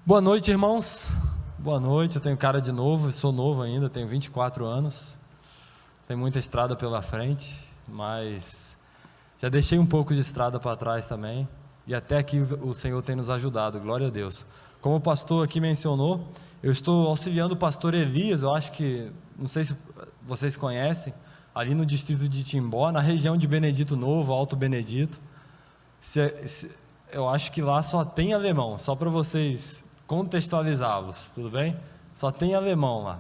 Boa noite, irmãos. Boa noite, eu tenho cara de novo, sou novo ainda, tenho 24 anos. Tem muita estrada pela frente, mas já deixei um pouco de estrada para trás também. E até aqui o Senhor tem nos ajudado, glória a Deus. Como o pastor aqui mencionou, eu estou auxiliando o pastor Elias, eu acho que, não sei se vocês conhecem, ali no distrito de Timbó, na região de Benedito Novo, Alto Benedito. Eu acho que lá só tem alemão, só para vocês contextualizá-los, tudo bem? Só tem alemão lá.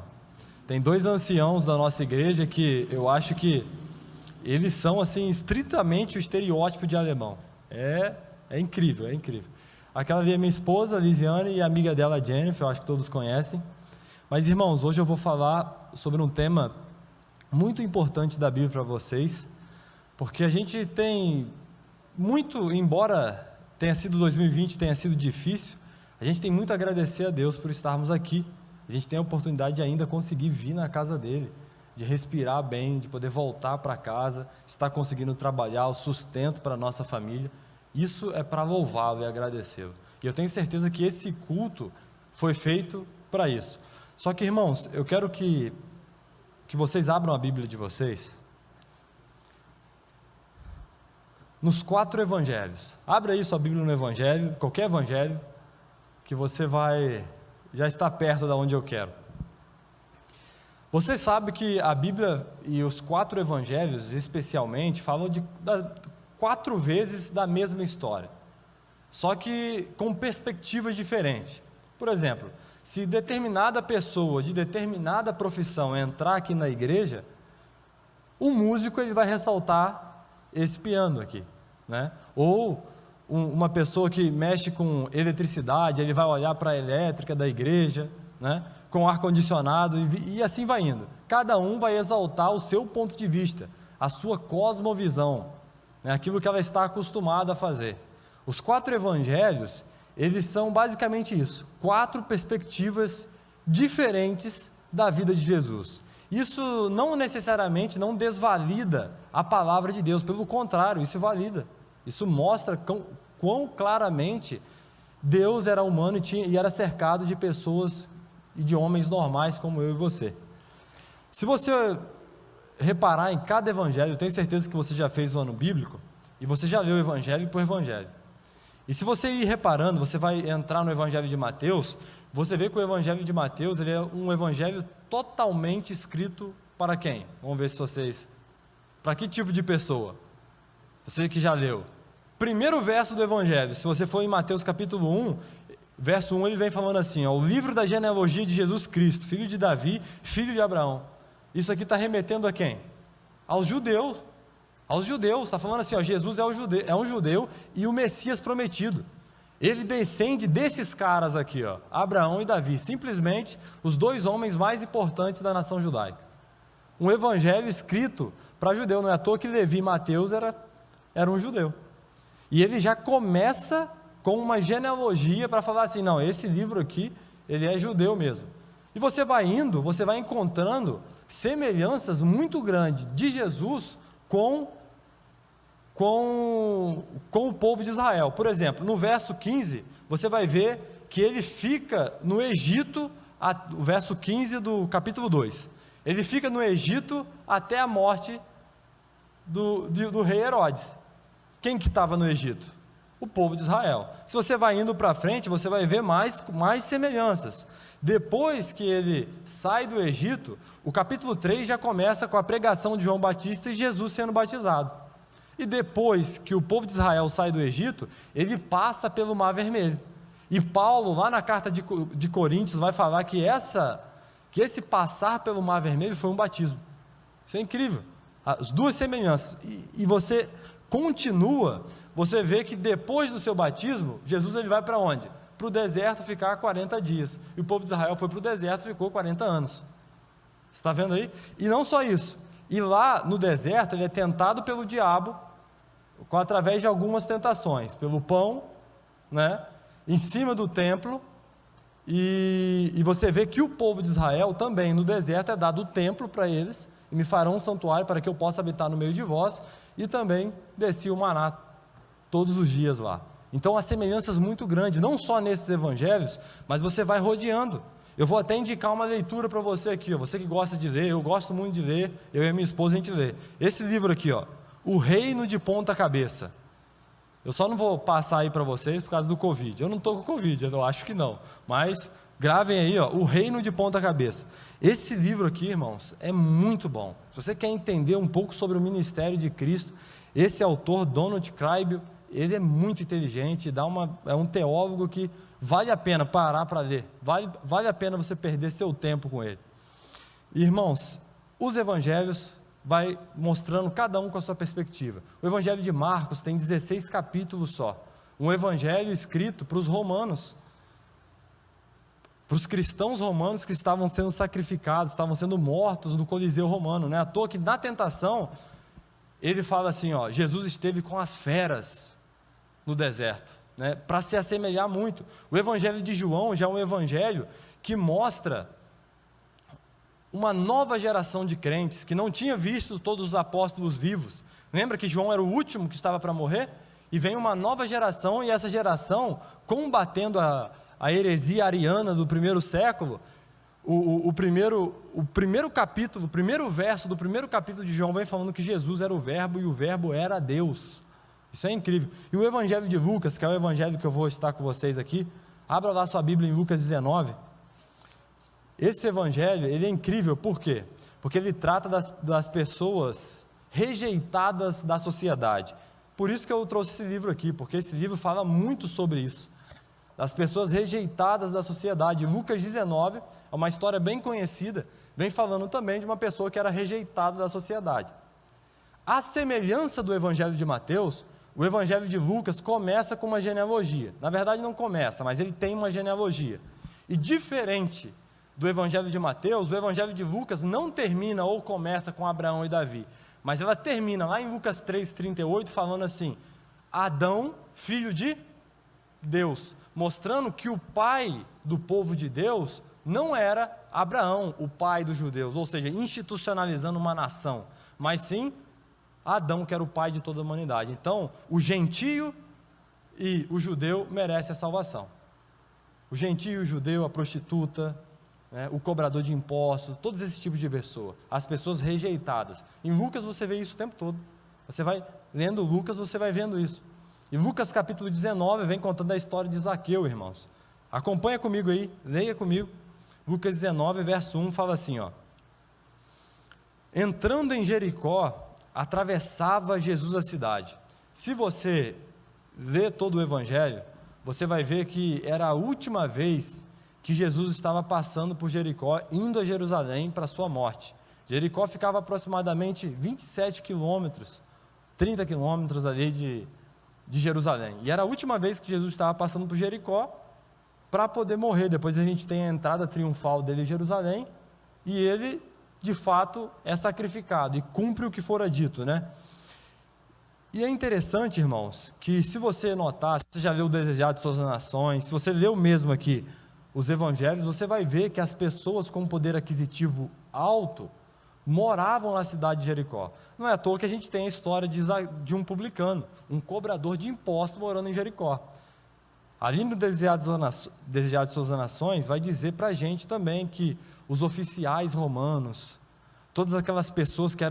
Tem dois anciãos da nossa igreja que eu acho que eles são assim estritamente o estereótipo de alemão. É incrível, é incrível. Aquela ali é minha esposa, Lisiane, e a amiga dela, Jennifer, eu acho que todos conhecem. Mas, irmãos, hoje eu vou falar sobre um tema muito importante da Bíblia para vocês, porque a gente tem muito, embora tenha sido 2020, tenha sido difícil, a gente tem muito a agradecer a Deus por estarmos aqui. A gente tem a oportunidade de ainda conseguir vir na casa dele, de respirar bem, de poder voltar para casa, estar conseguindo trabalhar, o sustento para a nossa família. Isso é para louvá-lo e agradecê-lo. E eu tenho certeza que esse culto foi feito para isso. Só que, irmãos, eu quero que vocês abram a Bíblia de vocês nos 4 evangelhos. Abra aí sua Bíblia no evangelho, qualquer evangelho, que você vai já está perto da onde eu quero. Você sabe que a Bíblia e os 4 evangelhos, especialmente, falam 4 vezes da mesma história, só que com perspectivas diferentes. Por exemplo, se determinada pessoa de determinada profissão entrar aqui na igreja, o músico ele vai ressaltar esse piano aqui, né? Ou uma pessoa que mexe com eletricidade, ele vai olhar para a elétrica da igreja, né? Com ar-condicionado e assim vai indo. Cada um vai exaltar o seu ponto de vista, a sua cosmovisão, né? Aquilo que ela está acostumada a fazer. Os 4 evangelhos, eles são basicamente isso, 4 perspectivas diferentes da vida de Jesus. Isso não necessariamente não desvalida a palavra de Deus, pelo contrário, isso valida. Isso mostra quão claramente Deus era humano e era cercado de pessoas e de homens normais como eu e você. Se você reparar em cada evangelho, eu tenho certeza que você já fez o ano bíblico, e você já leu evangelho por evangelho. E se você ir reparando, você vai entrar no evangelho de Mateus, você vê que o evangelho de Mateus ele é um evangelho totalmente escrito para quem? Vamos ver se vocês... Para que tipo de pessoa? Você que já leu. Primeiro verso do evangelho, se você for em Mateus capítulo 1, verso 1, ele vem falando assim, ó, o livro da genealogia de Jesus Cristo, filho de Davi, filho de Abraão. Isso aqui está remetendo a quem? Aos judeus. Aos judeus, está falando assim, ó, Jesus é um judeu e o Messias prometido. Ele descende desses caras aqui, ó, Abraão e Davi, simplesmente os 2 homens mais importantes da nação judaica. Um evangelho escrito para judeu, não é à toa que Levi e Mateus era um judeu. E ele já começa com uma genealogia para falar assim, não, esse livro aqui, ele é judeu mesmo. E você vai indo, você vai encontrando semelhanças muito grandes de Jesus com o povo de Israel. Por exemplo, no verso 15, você vai ver que ele fica no Egito, o verso 15 do capítulo 2, ele fica no Egito até a morte do rei Herodes. Quem que estava no Egito? O povo de Israel. Se você vai indo para frente, você vai ver mais semelhanças. Depois que ele sai do Egito, o capítulo 3 já começa com a pregação de João Batista e Jesus sendo batizado. E depois que o povo de Israel sai do Egito, ele passa pelo Mar Vermelho. E Paulo, lá na carta de Coríntios, vai falar que esse passar pelo Mar Vermelho foi um batismo. Isso é incrível. As 2 semelhanças. E você continua, você vê que depois do seu batismo, Jesus ele vai para onde? Para o deserto ficar 40 dias. E o povo de Israel foi para o deserto e ficou 40 anos. Você está vendo aí? E não só isso. E lá no deserto, ele é tentado pelo diabo, através de algumas tentações, pelo pão, né, em cima do templo, e você vê que o povo de Israel também, no deserto, é dado o templo para eles, e me farão um santuário para que eu possa habitar no meio de vós, e também descia o maná todos os dias lá. Então há semelhanças muito grandes, não só nesses evangelhos, mas você vai rodeando. Eu vou até indicar uma leitura para você aqui, ó. Você que gosta de ler, eu gosto muito de ler, eu e a minha esposa a gente lê. Esse livro aqui, ó, O Reino de Ponta Cabeça. Eu só não vou passar aí para vocês por causa do Covid. Eu não estou com Covid, eu acho que não. Mas gravem aí, ó, O Reino de Ponta Cabeça. Esse livro aqui, irmãos, é muito bom. Se você quer entender um pouco sobre o ministério de Cristo, esse autor, Donald Craig, ele é muito inteligente, é um teólogo que vale a pena parar para ler. Vale a pena você perder seu tempo com ele. Irmãos, os evangelhos vai mostrando cada um com a sua perspectiva. O evangelho de Marcos tem 16 capítulos só. Um evangelho escrito para os romanos, para os cristãos romanos que estavam sendo sacrificados, estavam sendo mortos no Coliseu romano. Não é à toa que na tentação, ele fala assim, ó, Jesus esteve com as feras no deserto, né, para se assemelhar muito. O evangelho de João já é um evangelho que mostra uma nova geração de crentes, que não tinha visto todos os apóstolos vivos. Lembra que João era o último que estava para morrer? E vem uma nova geração, e essa geração, combatendo a heresia ariana do primeiro século, o primeiro capítulo, o primeiro verso do primeiro capítulo de João vem falando que Jesus era o verbo, e o verbo era Deus. Isso é incrível. E o evangelho de Lucas, que é o evangelho que eu vou estar com vocês aqui, abra lá sua Bíblia em Lucas 19, esse evangelho, ele é incrível, por quê? Porque ele trata das pessoas rejeitadas da sociedade. Por isso que eu trouxe esse livro aqui, porque esse livro fala muito sobre isso, das pessoas rejeitadas da sociedade. Lucas 19 é uma história bem conhecida, vem falando também de uma pessoa que era rejeitada da sociedade. À semelhança do evangelho de Mateus, o evangelho de Lucas começa com uma genealogia. Na verdade não começa, mas ele tem uma genealogia. E diferente do evangelho de Mateus, o evangelho de Lucas não termina ou começa com Abraão e Davi, mas ela termina lá em Lucas 3,38 falando assim, Adão, filho de Deus, mostrando que o pai do povo de Deus não era Abraão, o pai dos judeus, ou seja, institucionalizando uma nação, mas sim Adão, que era o pai de toda a humanidade. Então, o gentio e o judeu merecem a salvação. O gentio e o judeu, a prostituta, né, o cobrador de impostos, todos esses tipos de pessoa, as pessoas rejeitadas. Em Lucas você vê isso o tempo todo. Você vai lendo Lucas, você vai vendo isso. E Lucas capítulo 19 vem contando a história de Zaqueu, irmãos. Acompanha comigo aí, leia comigo. Lucas 19, verso 1 fala assim, ó. Entrando em Jericó, atravessava Jesus a cidade. Se você ler todo o evangelho, você vai ver que era a última vez que Jesus estava passando por Jericó, indo a Jerusalém para a sua morte. Jericó ficava aproximadamente 27 quilômetros, 30 quilômetros ali de Jerusalém. E era a última vez que Jesus estava passando por Jericó para poder morrer. Depois a gente tem a entrada triunfal dele em Jerusalém, e ele de fato é sacrificado e cumpre o que fora dito, né? E é interessante, irmãos, que se você notar, se você já leu o Desejado de Todas as Nações, se você leu mesmo aqui os evangelhos, você vai ver que as pessoas com poder aquisitivo alto moravam na cidade de Jericó. Não é à toa que a gente tem a história de um publicano, um cobrador de impostos morando em Jericó. Ali no Desejado de Todas as Nações vai dizer para a gente também que os oficiais romanos, todas aquelas pessoas que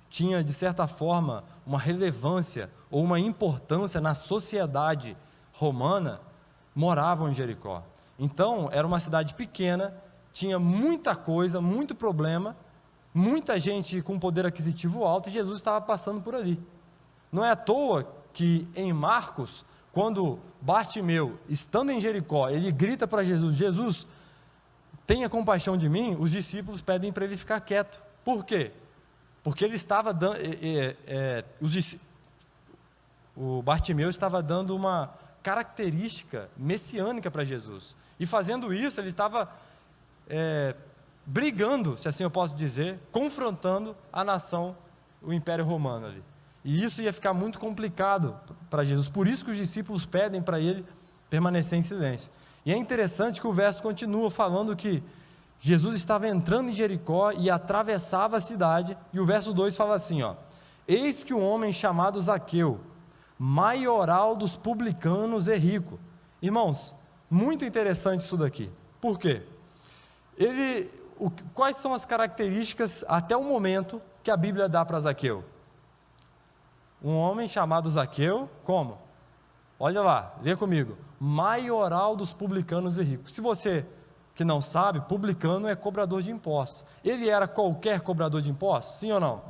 tinham de certa forma uma relevância ou uma importância na sociedade romana, moravam em Jericó. Então era uma cidade pequena, tinha muita coisa, muito problema, muita gente com poder aquisitivo alto, e Jesus estava passando por ali. Não é à toa que em Marcos, quando Bartimeu, estando em Jericó, ele grita para Jesus, Jesus, tenha compaixão de mim, os discípulos pedem para ele ficar quieto. Por quê? Porque ele estava dando, o Bartimeu estava dando uma característica messiânica para Jesus, e fazendo isso, ele estava brigando, se assim eu posso dizer, confrontando a nação, o Império Romano ali. E isso ia ficar muito complicado para Jesus, por isso que os discípulos pedem para ele permanecer em silêncio. E é interessante que o verso continua falando que Jesus estava entrando em Jericó e atravessava a cidade, e o verso 2 fala assim, ó, eis que um homem chamado Zaqueu, maioral dos publicanos e rico. Irmãos, muito interessante isso daqui. Por quê? Quais são as características até o momento que a Bíblia dá para Zaqueu? Um homem chamado Zaqueu, como? Olha lá, lê comigo. Maioral dos publicanos e ricos. Se você que não sabe, publicano é cobrador de impostos. Ele era qualquer cobrador de impostos? Sim ou não?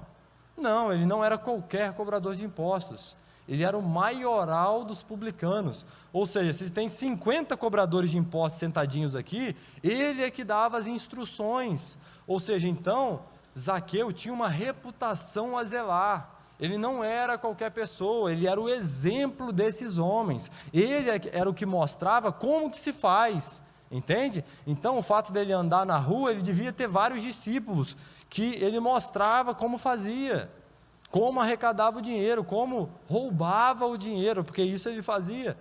Não, ele não era qualquer cobrador de impostos. Ele era o maioral dos publicanos. Ou seja, se tem 50 cobradores de impostos sentadinhos aqui, ele é que dava as instruções. Ou seja, então, Zaqueu tinha uma reputação a zelar. Ele não era qualquer pessoa, ele era o exemplo desses homens. Ele era o que mostrava como que se faz, entende? Então, o fato dele andar na rua, ele devia ter vários discípulos, que ele mostrava como fazia, como arrecadava o dinheiro, como roubava o dinheiro, porque isso ele fazia.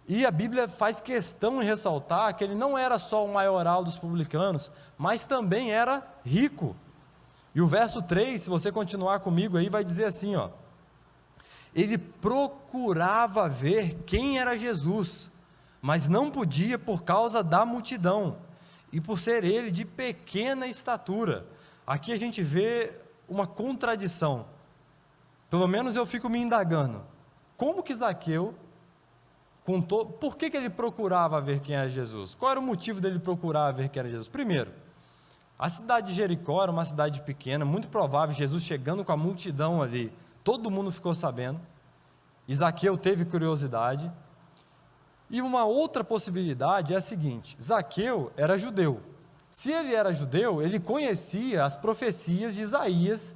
E a Bíblia faz questão de ressaltar que ele não era só o maioral dos publicanos, mas também era rico. E o verso 3, se você continuar comigo aí, vai dizer assim, ó: ele procurava ver quem era Jesus, mas não podia por causa da multidão, e por ser ele de pequena estatura. Aqui a gente vê uma contradição. Pelo menos eu fico me indagando. Como que Zaqueu, por que ele procurava ver quem era Jesus? Qual era o motivo dele procurar ver quem era Jesus? Primeiro, a cidade de Jericó era uma cidade pequena, muito provável, Jesus chegando com a multidão ali, todo mundo ficou sabendo, e Zaqueu teve curiosidade. E uma outra possibilidade é a seguinte: Zaqueu era judeu. Se ele era judeu, ele conhecia as profecias de Isaías,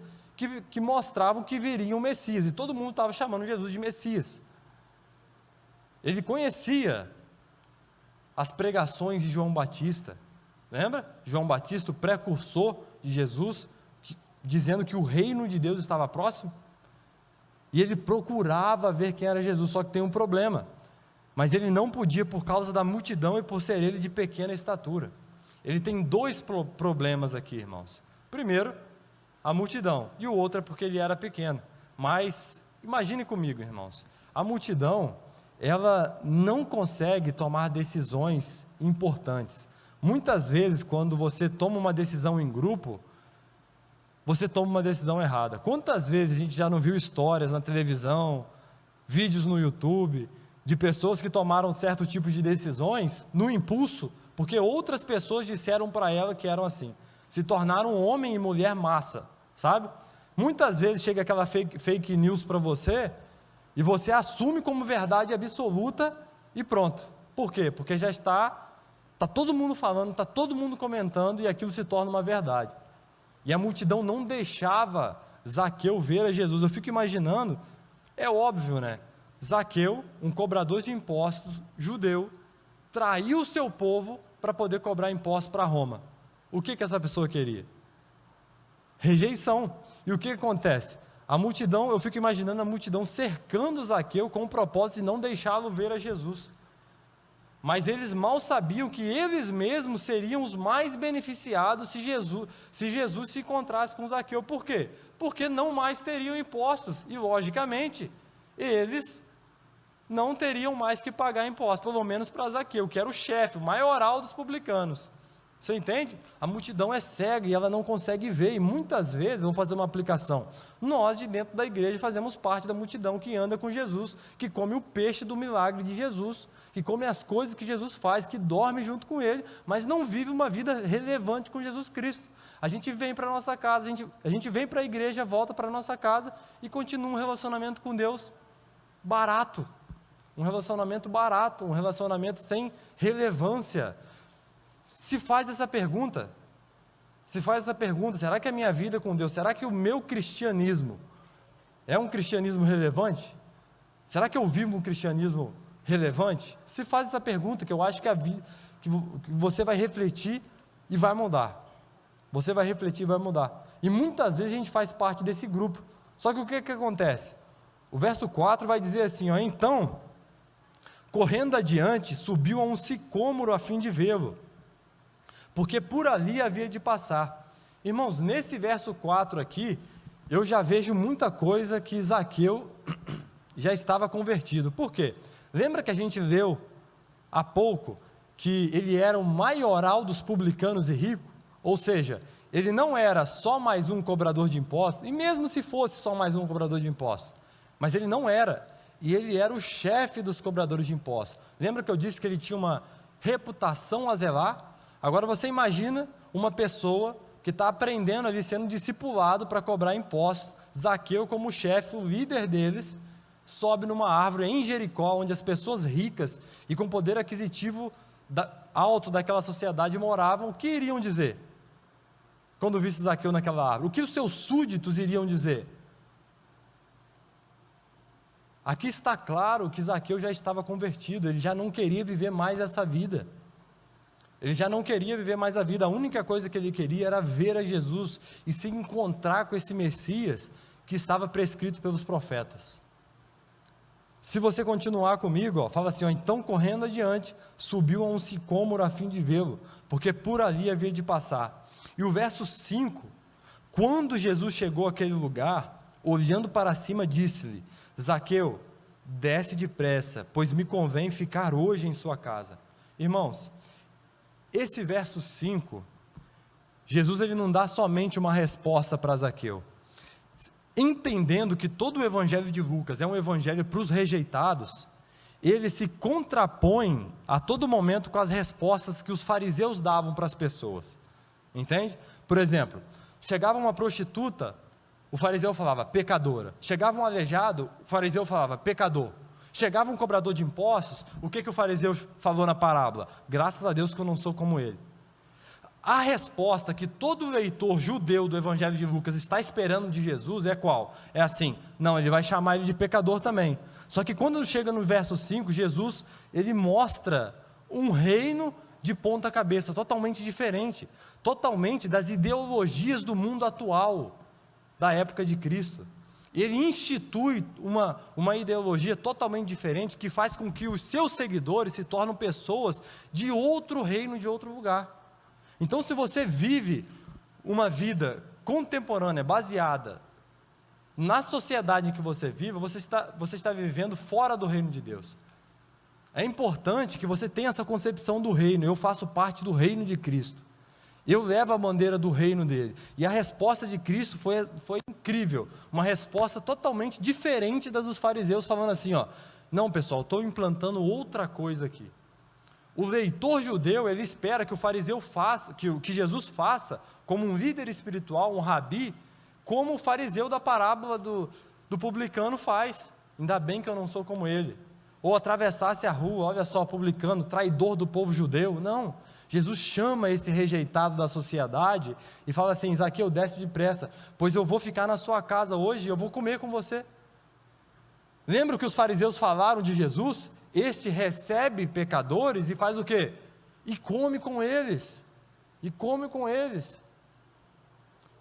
que mostravam que viria um Messias, e todo mundo estava chamando Jesus de Messias. Ele conhecia as pregações de João Batista. Lembra? João Batista, o precursor de Jesus, dizendo que o reino de Deus estava próximo. E ele procurava ver quem era Jesus, só que tem um problema. Mas ele não podia por causa da multidão e por ser ele de pequena estatura. Ele tem dois problemas aqui, irmãos. Primeiro, a multidão, e o outro é porque ele era pequeno. Mas imagine comigo, irmãos, a multidão, ela não consegue tomar decisões importantes. Muitas vezes, quando você toma uma decisão em grupo, você toma uma decisão errada. Quantas vezes a gente já não viu histórias na televisão, vídeos no YouTube, de pessoas que tomaram certo tipo de decisões no impulso, porque outras pessoas disseram para ela que eram assim, se tornaram homem e mulher massa, sabe? Muitas vezes chega aquela fake news para você, e você assume como verdade absoluta, e pronto. Por quê? Porque já está todo mundo falando, está todo mundo comentando, e aquilo se torna uma verdade. E a multidão não deixava Zaqueu ver a Jesus. Eu fico imaginando, é óbvio, né? Zaqueu, um cobrador de impostos, judeu, traiu o seu povo para poder cobrar impostos para Roma. O que essa pessoa queria? Rejeição. E o que acontece? A multidão, eu fico imaginando a multidão cercando Zaqueu com o propósito de não deixá-lo ver a Jesus. Mas eles mal sabiam que eles mesmos seriam os mais beneficiados se Jesus se encontrasse com Zaqueu. Por quê? Porque não mais teriam impostos, e logicamente, eles não teriam mais que pagar impostos, pelo menos para Zaqueu, que era o chefe, o maioral dos publicanos. Você entende? A multidão é cega e ela não consegue ver, e muitas vezes, vou fazer uma aplicação, nós de dentro da igreja fazemos parte da multidão que anda com Jesus, que come o peixe do milagre de Jesus, que come as coisas que Jesus faz, que dorme junto com Ele, mas não vive uma vida relevante com Jesus Cristo. A gente vem para a nossa casa, a gente vem para a igreja, volta para a nossa casa e continua um relacionamento com Deus barato, um relacionamento barato, um relacionamento sem relevância. Se faz essa pergunta, será que a minha vida com Deus, será que o meu cristianismo é um cristianismo relevante? Será que eu vivo um cristianismo relevante? Se faz essa pergunta, que eu acho que que você vai refletir e vai mudar. Você vai refletir e vai mudar. E muitas vezes a gente faz parte desse grupo. Só que o que acontece? O verso 4 vai dizer assim, ó: então, correndo adiante, subiu a um sicômoro a fim de vê-lo, porque por ali havia de passar. Irmãos, nesse verso 4 aqui, eu já vejo muita coisa que Zaqueu já estava convertido. Por quê? Lembra que a gente leu há pouco que ele era o maioral dos publicanos e ricos? Ou seja, ele não era só mais um cobrador de impostos, e mesmo se fosse só mais um cobrador de impostos, mas ele não era, e ele era o chefe dos cobradores de impostos. Lembra que eu disse que ele tinha uma reputação a zelar? Agora você imagina uma pessoa que está aprendendo ali, sendo discipulado para cobrar impostos. Zaqueu, como chefe, o líder deles, sobe numa árvore em Jericó, onde as pessoas ricas e com poder aquisitivo alto daquela sociedade moravam. O que iriam dizer quando visse Zaqueu naquela árvore? O que os seus súditos iriam dizer? Aqui está claro que Zaqueu já estava convertido, ele já não queria viver mais essa vida. Ele já não queria viver mais a vida, a única coisa que ele queria era ver a Jesus e se encontrar com esse Messias que estava prescrito pelos profetas. Se você continuar comigo, fala assim, então correndo adiante, subiu a um sicômoro a fim de vê-lo, porque por ali havia de passar. E o verso 5, quando Jesus chegou àquele lugar, olhando para cima, disse-lhe, Zaqueu, desce depressa, pois me convém ficar hoje em sua casa. Irmãos, esse verso 5, Jesus ele não dá somente uma resposta para Zaqueu, entendendo que todo o evangelho de Lucas é um evangelho para os rejeitados, ele se contrapõe a todo momento com as respostas que os fariseus davam para as pessoas, entende? Por exemplo, chegava uma prostituta, o fariseu falava, pecadora. Chegava um aleijado, o fariseu falava, pecador. Chegava um cobrador de impostos, o que o fariseu falou na parábola? Graças a Deus que eu não sou como ele. A resposta que todo leitor judeu do Evangelho de Lucas está esperando de Jesus é qual? É assim, não, ele vai chamar ele de pecador também. Só que quando chega no verso 5, Jesus, ele mostra um reino de ponta cabeça, totalmente diferente, totalmente das ideologias do mundo atual, da época de Cristo. Ele institui uma ideologia totalmente diferente, que faz com que os seus seguidores se tornem pessoas de outro reino, de outro lugar. Então, se você vive uma vida contemporânea, baseada na sociedade em que você vive, você está vivendo fora do reino de Deus. É importante que você tenha essa concepção do reino. Eu faço parte do reino de Cristo. Eu levo a bandeira do reino dele. E a resposta de Cristo foi incrível. Uma resposta totalmente diferente da dos fariseus, falando assim, não pessoal, estou implantando outra coisa aqui. O leitor judeu, ele espera que o fariseu faça, que Jesus faça, como um líder espiritual, um rabi, como o fariseu da parábola do publicano faz. Ainda bem que eu não sou como ele. Ou atravessasse a rua, olha só, publicano, traidor do povo judeu. Não, Jesus chama esse rejeitado da sociedade e fala assim, Zaqueu, desce depressa, pois eu vou ficar na sua casa hoje e eu vou comer com você. Lembra o que os fariseus falaram de Jesus? Este recebe pecadores e faz o quê? E come com eles. E come com eles.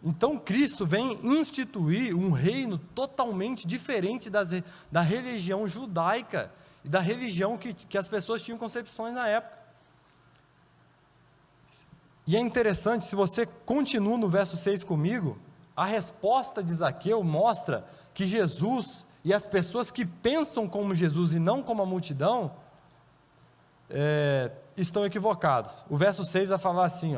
Então Cristo vem instituir um reino totalmente diferente da religião judaica e da religião que as pessoas tinham concepções na época. E é interessante, se você continua no verso 6 comigo, a resposta de Zaqueu mostra que Jesus e as pessoas que pensam como Jesus e não como a multidão, estão equivocados. O verso 6 vai falar assim,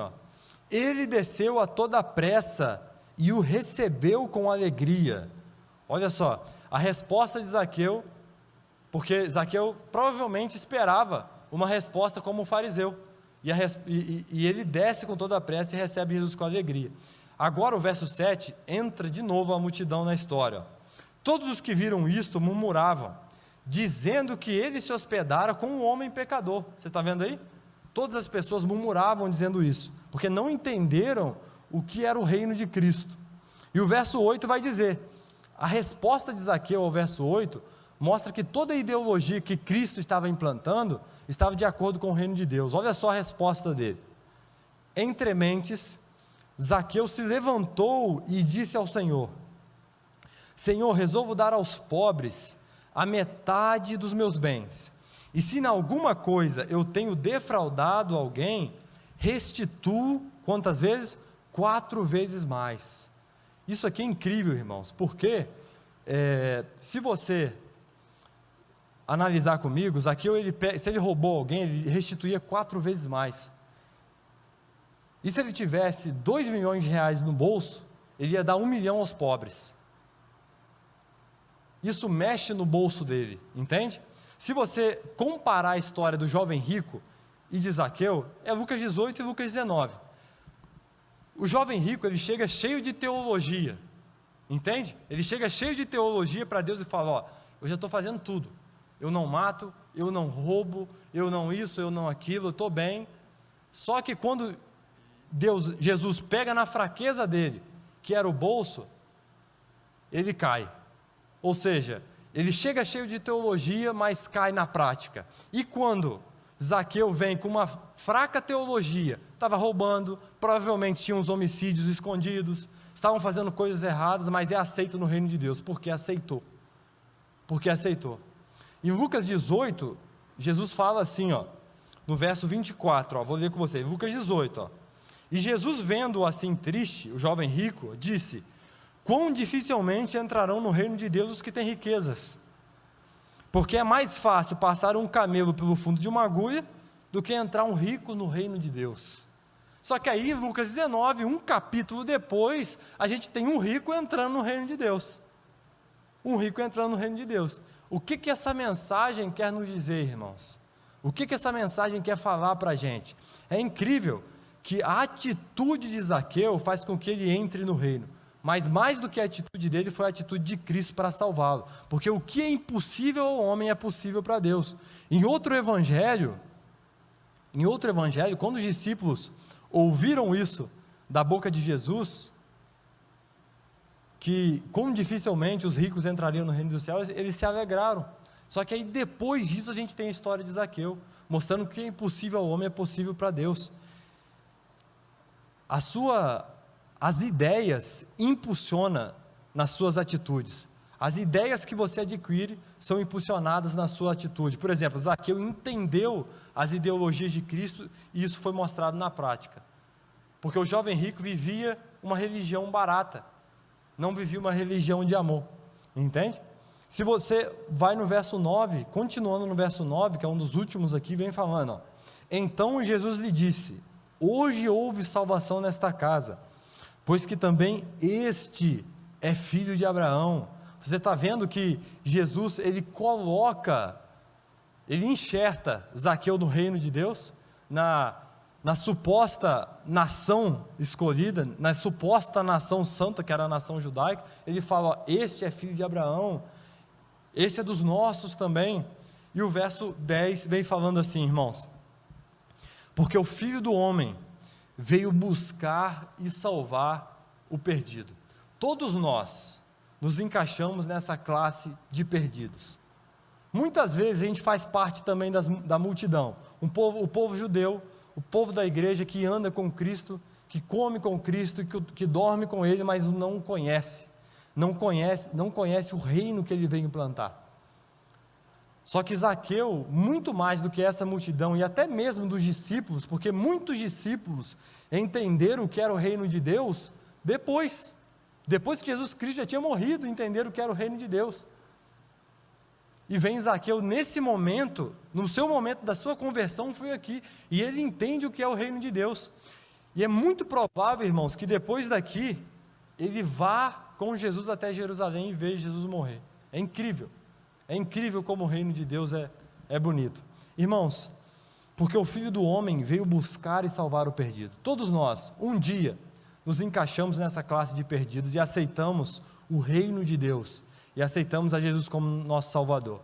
ele desceu a toda pressa e o recebeu com alegria. Olha só, a resposta de Zaqueu, porque Zaqueu provavelmente esperava uma resposta como o fariseu, e ele desce com toda a pressa e recebe Jesus com alegria. Agora o verso 7, entra de novo a multidão na história. Todos os que viram isto murmuravam, dizendo que ele se hospedara com um homem pecador. Você está vendo aí? Todas as pessoas murmuravam dizendo isso, porque não entenderam o que era o reino de Cristo. E o verso 8 vai dizer, a resposta de Zaqueu ao verso 8, mostra que toda a ideologia que Cristo estava implantando, estava de acordo com o reino de Deus. Olha só a resposta dele. Entre mentes, Zaqueu se levantou e disse ao Senhor, Senhor, resolvo dar aos pobres a metade dos meus bens, e se em alguma coisa eu tenho defraudado alguém, restituo, quantas vezes? 4 vezes mais. Isso aqui é incrível, irmãos, porque se você analisar comigo, Zaqueu, se ele roubou alguém, ele restituía 4 vezes mais. E se ele tivesse 2 milhões de reais no bolso, ele ia dar 1 milhão aos pobres. Isso mexe no bolso dele, entende? Se você comparar a história do jovem rico e de Zaqueu, é Lucas 18 e Lucas 19. O jovem rico, ele chega cheio de teologia, entende? Ele chega cheio de teologia para Deus e fala, ó, eu já estou fazendo tudo. Eu não mato, eu não roubo, eu não isso, eu não aquilo, eu estou bem. Só que quando Jesus pega na fraqueza dele, que era o bolso, ele cai. Ou seja, ele chega cheio de teologia, mas cai na prática. E quando Zaqueu vem com uma fraca teologia, estava roubando, provavelmente tinha uns homicídios escondidos, estavam fazendo coisas erradas, mas é aceito no reino de Deus, porque aceitou. Porque aceitou. Em Lucas 18, Jesus fala assim, ó, no verso 24, ó, vou ler com vocês, Lucas 18, ó. E Jesus, vendo-o assim triste, o jovem rico, disse: quão dificilmente entrarão no reino de Deus os que têm riquezas, porque é mais fácil passar um camelo pelo fundo de uma agulha, do que entrar um rico no reino de Deus. Só que aí, Lucas 19, um capítulo depois, a gente tem um rico entrando no reino de Deus. Um rico entrando no reino de Deus. O que essa mensagem quer nos dizer, irmãos? O que essa mensagem quer falar para a gente? É incrível que a atitude de Zaqueu faz com que ele entre no reino, mas mais do que a atitude dele, foi a atitude de Cristo para salvá-lo, porque o que é impossível ao homem é possível para Deus. Em outro evangelho, quando os discípulos ouviram isso da boca de Jesus, que como dificilmente os ricos entrariam no reino dos céus, eles se alegraram. Só que aí depois disso a gente tem a história de Zaqueu, mostrando que o que é impossível ao homem é possível para Deus. As ideias impulsiona nas suas atitudes. As ideias que você adquire são impulsionadas na sua atitude. Por exemplo, Zaqueu entendeu as ideologias de Cristo e isso foi mostrado na prática. Porque o jovem rico vivia uma religião barata, não vivia uma religião de amor, entende? Se você vai no verso 9, continuando no verso 9, que é um dos últimos aqui, vem falando, ó, então Jesus lhe disse: hoje houve salvação nesta casa, pois que também este é filho de Abraão. Você está vendo que Jesus, ele enxerta Zaqueu no reino de Deus, na suposta nação escolhida, na suposta nação santa, que era a nação judaica. Ele fala, ó, este é filho de Abraão, esse é dos nossos também. E o verso 10 vem falando assim, irmãos: porque o Filho do Homem veio buscar e salvar o perdido. Todos nós nos encaixamos nessa classe de perdidos. Muitas vezes a gente faz parte também da multidão, o povo judeu, o povo da igreja que anda com Cristo, que come com Cristo, que dorme com Ele, mas não conhece o reino que Ele veio implantar. Só que Zaqueu, muito mais do que essa multidão, e até mesmo dos discípulos, porque muitos discípulos entenderam o que era o reino de Deus, depois que Jesus Cristo já tinha morrido, entenderam o que era o reino de Deus. E vem Zaqueu nesse momento, no seu momento da sua conversão, foi aqui, e ele entende o que é o reino de Deus. E é muito provável, irmãos, que depois daqui, ele vá com Jesus até Jerusalém e veja Jesus morrer. É incrível como o reino de Deus é bonito. Irmãos, porque o Filho do Homem veio buscar e salvar o perdido. Todos nós, um dia, nos encaixamos nessa classe de perdidos e aceitamos o reino de Deus, e aceitamos a Jesus como nosso Salvador.